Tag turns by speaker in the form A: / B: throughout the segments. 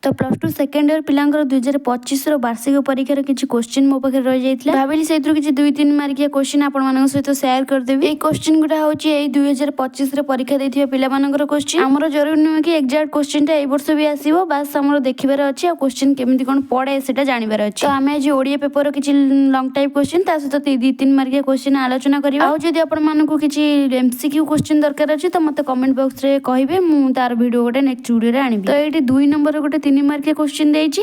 A: तो plus two second year पिलांकर 2025 वार्षिक परीक्षार किसी क्वेश्चन मो पाखे रही जाता भाविली से किसी 2-3 मार्किया क्वेश्चन आपण सहित शेयर करदेवी। ये क्वेश्चन गुड़ा हूँ 2025 परीक्षा देथिबा पिलामानकर क्वेश्चन आमर जरूरी नुहे कि एक्जाक्ट क्वेश्चन टा वर्ष भी आसो बास आम देखार अच्छे आ क्वेश्चन केमी कौन पड़े से जानवर अच्छे। तो आम आज ओडिया पेपर किसी लंग टाइप क्वेश्चन ता सहित 2-3 मार्किया क्वेश्चन आलोचना करवा। आउ जदि आपको किसी एमसीक्यू क्वेश्चन दरकार अच्छे तो मत कमेंट बॉक्स रे कहिबे मु तार वीडियो गोटे नेक्स्ट वीडियो रे आनिबी। तो ये 2 नंबर गोटे 3 मार्किया क्वेश्चन देइछि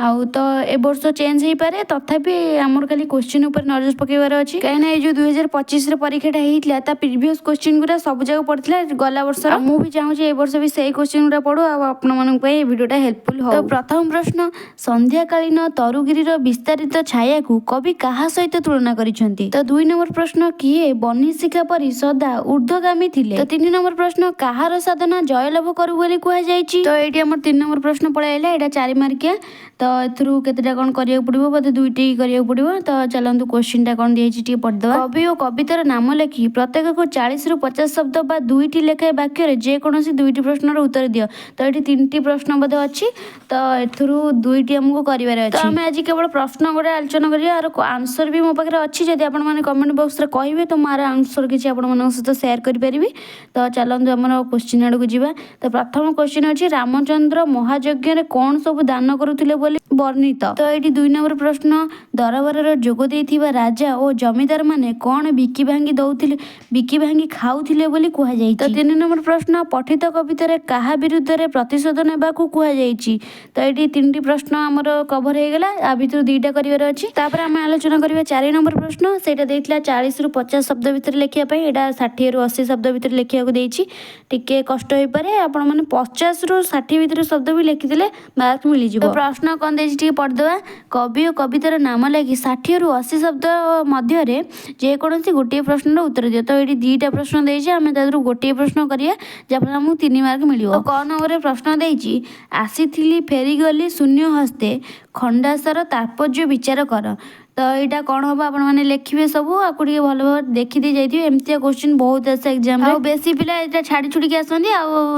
A: आउ तो ए वर्ष चेंज हो पारे तथापि आमर खाली क्वेश्चन ऊपर नजर पकेबार अच्छी कहीं ये जो 2025 परीक्षाटा होता ता प्रीवियस क्वेश्चन गुरा सब जगह पड़ता गला वर्ष मुझे चाहूँगी ए वर्ष भी सही क्वेश्चन गुरा पढ़ू आपे वीडियोटा हेल्पफुल हो। तो प्रथम प्रश्न संध्याकालीन तरुगिरी विस्तारित छाया को कवि क्या सहित तुलना करिसेंती। तो 2 नंबर प्रश्न किए बनिशिखा परी सदा ऊर्ध्वगामी थिले। तो 3 नंबर प्रश्न कहार साधना जयलाभ करू बोली कहा जायछि। तो ये आम 3 नंबर प्रश्न पड़ाइला यहाँ 4 मार्किया तो एथरू केतेटा कौन करिया पड़िबो बोधे 2टी करिया पड़िबो। तो चलतु क्वेश्चन टा कौन दिएछि टी पढ़दवा। कवि और कवितार नाम लेखि प्रत्येक को 40 ରୁ 50 शब्द बा 2टी लेखाए वाक्य रे जे कोनोसी 2टी प्रश्नर उत्तर दियो। तो ये 3टी प्रश्न बोधे अच्छी तो एथरू 2टी हमको करिवार अछि। तो हमें आज केवल प्रश्न गोटे आलोचना करिया और आंसर भी मो पाखरे अछि जदि आपण माने कमेंट बॉक्स रे कहिबे तो मार आंसर किछि आपण मानक सहित शेयर करि परिबी। तो चलतु हमर क्वेश्चन आडू जिबा। तो प्रथम क्वेश्चन अछि रामचंद्र महायज्ञ रे कोन सब दान करुथिले बोली वर्णित। तो ये 2 नंबर प्रश्न दरबार जोग देथिबा राजा और जमीदार माने कौन बिकी भांगी दौथिले बिकी भांगी खाउथिले बोली कहा जायछि। तो 3 नंबर प्रश्न पठित कवितारे काहा विरुद्ध रे प्रतिशोध नेबाकू कहा जायछि। तो ये 3टी प्रश्न हमर कवर हो गला आ भितर 2टा करिवार अछि। तापर हम आलोचना करिबा 4 नंबर प्रश्न सेटा देथिला 40 ରୁ 50 शब्द भितर लेखिया पई एटा 60 ରୁ 80 शब्द भितर लेखिया को देछि टिके कष्ट होई पारे आपण माने 50 ରୁ 60 भितर शब्द भी लिखिथिले मार्क मिलि जिवो। तो प्रश्न कोन देछि टिके पढ़दवा। कवि और कवितार नाम लेखि 60 ରୁ 80 शब्द मध्य रे जे कोनोसी गोटे प्रश्नर उत्तर दियो। तो ये 2टा प्रश्न देछि हमें तादरु गोटे प्रश्न करिया जब हमहु 3 मार्क मिलियो। तो क नंबर प्रश्न देछि आसीथिली फेरी गली शून्य हस्ते खंडासर तात्पर्य विचार कर। तो यहाँ कौन हम आपण मैंने लिखे सब आपको भल भाव देखी दी जाइए एमती क्वेश्चन बहुत आसे एग्जाम रे बेसी पिला यहाँ छाड़ी छुड़ी आसती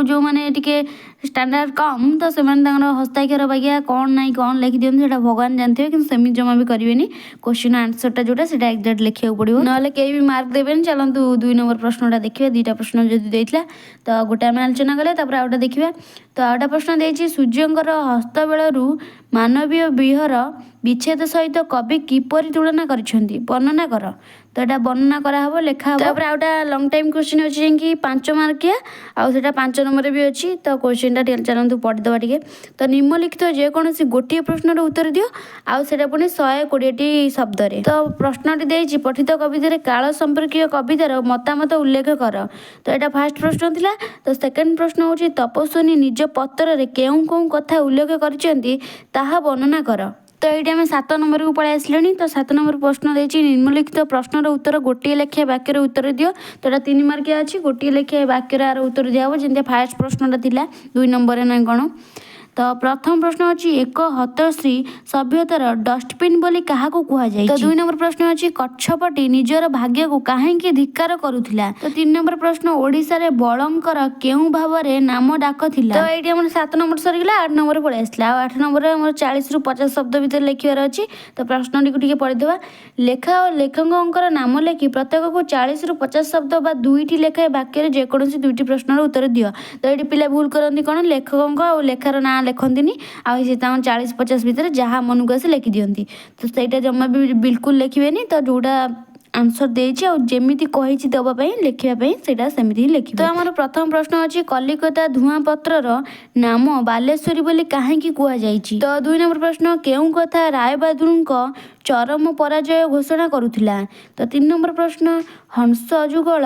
A: जो मैंने टी स्टैंडर्ड कम तो से हस्ताक्षर बागिया कौन ना कौन लिखि दिखते हैं भगवान जानते हैं कि सेमी जमा भी करेंगे क्वेश्चन आंसरटा जोटा से एक्जाक्ट लिखा पड़ो ना कहीं भी मार्क देवे। चलतु 2 नंबर प्रश्नटा देखिए 2टा प्रश्न जो देता तो गोटे आम आलोचना कले आउटा देखा। तो आउटा प्रश्न देछि सूर्यंकर हस्तबेलू मानवीय विहर विच्छेद सहित कवि किपरि तुलना करिसेंती वर्णना कर। तो यहाँ वर्णना कराहब लेखा तापर आउटा लंग टाइम क्वेश्चन अच्छी कि 5 मार्किया आउ सेटा 5 नंबर भी अच्छी। तो क्वेश्चन टा चलतु पढ़ीदवा टिके। तो निम्नलिखित जेकोसी गोटे प्रश्नर उत्तर दियो आउ सेटा पुणी 120टी शब्द रे। तो प्रश्नटी देछि पठित कवितार काल संपर्कीय कवितार मतामत उल्लेख कर। तो यहाँ फास्ट प्रश्न थिला। तो सेकेंड प्रश्न होछि तपस्विनी निज पत्र रे केउं केउं कथा उल्लेख करिसेंती ताहा वर्णना कर। तो ये आम 7 नंबर को पलि आसले। तो 7 नंबर प्रश्न देछि निम्नलिखित प्रश्नर उत्तर गोटे लेखिया वाक्यर उत्तर दियो। तो यहाँ 3 मार्किया अच्छी गोटे लेखिया वाक्यर उत्तर दिया जमी फास्ट प्रश्नटा थिला 2 नंबर ना कौन। तो प्रथम प्रश्न अच्छी एक हतश्री सभ्यतार डस्टबिन बोली क्या कह जाए। तो 2 नंबर प्रश्न अच्छी कच्छपटी निजर भाग्य को कहीं धिक्कार करुला। तो 3 नंबर प्रश्न ओडिशा रे बलंकर केउं भाव रे नाम डाक थिला। तो ये आम 7 नंबर सरीगला 8 नंबर पलि आसला। 8 नंबर आम 40 ରୁ 50 शब्द भितर लिखार अच्छी। तो प्रश्न टी पढ़ीदवा। लेखा और लेखकर नाम लेखि प्रत्येक को 40 ରୁ 50 शब्द बा 2टी लेखाए वाक्य जेकोसी 2टी प्रश्नर उत्तर दियो। तो ये पिला भूल करती कौन लेखक और लेखार ना लिखती आई 40-50 भितर जहाँ मन को आसे लिखि दिखती। तो सहीटा जमा भी बिल्कुल लिखे। तो जोटा आंसर देछि और जेमिति कहिछि दबापई लिखियापई सेटा सेमिति ही लिखिबे। तो हमर प्रथम प्रश्न अछि कलिकता धुआं पत्रर नाम बालेश्वरी बोली काहेकि कुआ जाइछि। तो 2 नंबर प्रश्न केउं कथा रायबहादुरଙ୍କ चरम पराजय घोषणा करुथिला। तो 3 नंबर प्रश्न हंस जुगल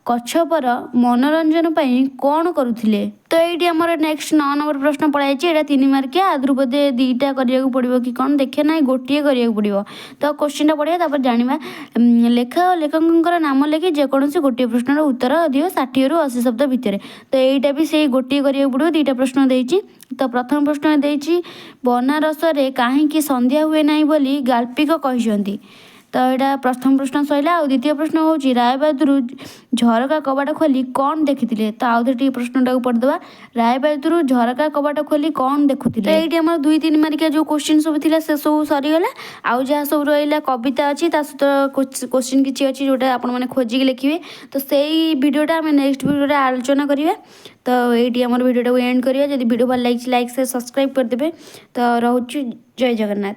A: कच्छपर मनोरंजन पई कौन करुथिले। तो ये आमर नेक्स्ट 9 नंबर प्रश्न पढ़ाई यहाँ 3 मार्किया आदि बोधे 2टा करिया पड़ो कि कौन देखे ना गोटे करिया पड़ो। तो क्वेश्चन पढ़िया तापर जानिबा लेखा और लेखकर नाम लेखि जेकोसी गोटे प्रश्नर उत्तर दियो 60 ରୁ 80 शब्द भितर। तो यहाँ भी से गोटे करिया पड़ो 2टा प्रश्न देछि। तो प्रथम प्रश्न देछि बनारस रे काहेकि संध्या हुए नाही बोली गाल्पिक कहिसंती। तो यहाँ प्रथम प्रश्न सैला। आ द्वितीय प्रश्न हूँ राय बहादुर झरका कबाट खोली कौन देखी तो आउ थे प्रश्न टाक पढ़ीदा। राय बहादुर झरका कबाट खोली कौन देखुले। तो ये आम 2-3 मार्किया जो क्वेश्चन सब थी से सब सरीगला। आउ जहाँ सब रहा कविता अच्छी सहित क्वेश्चन किसी अच्छी जोटा आपने खोजिक लिखे। तो से भिडटा आम नेक्स्ट भिडियो आलोचना करवा। तो ये आम भिडियो एंड करिया। जब वीडियो भल लगी लाइक से सब्सक्राइब करदे। तो रोच जय जगन्नाथ।